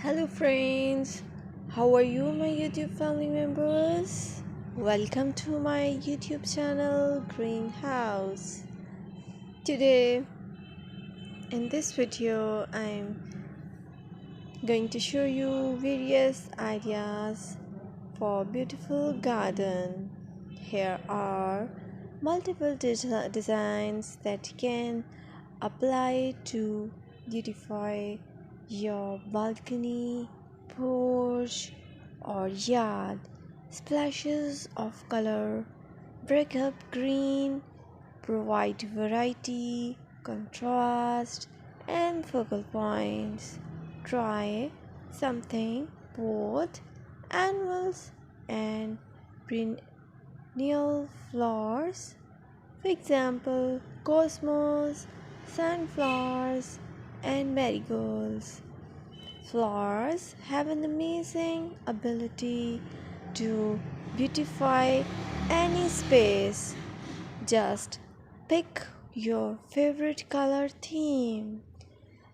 Hello, friends. How are you, my YouTube family members? Welcome to my YouTube channel, Greenhouse. Today, in this video, I'm going to show you various ideas for beautiful garden. Here are multiple designs that can apply to beautify your balcony, porch, or yard. Splashes of color break up green, provide variety, contrast, and focal points. Try something both annuals and perennial flowers. For example, cosmos, sunflowers, and marigolds. Flowers have an amazing ability to beautify any space. Just pick your favorite color theme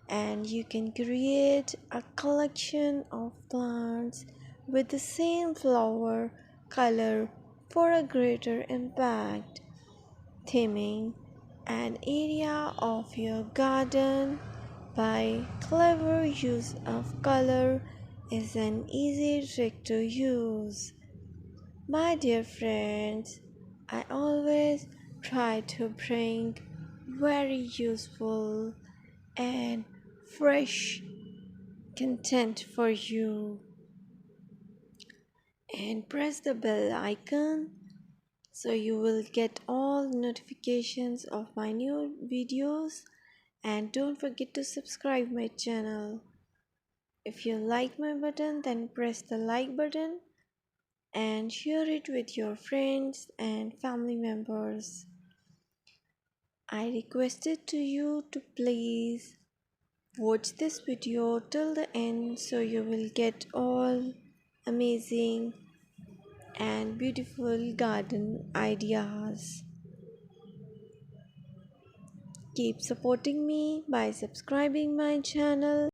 and you can create a collection of plants with the same flower color for a greater impact. Theming an area of your garden by clever use of color is an easy trick to use. My dear friends, I always try to bring very useful and fresh content for you. And press the bell icon so you will get all notifications of my new videos, and don't forget to subscribe my channel. If you like my button, then press the like button and share it with your friends and family members. I requested to you to please watch this video till the end so you will get all amazing and beautiful garden ideas. Keep supporting me by subscribing my channel.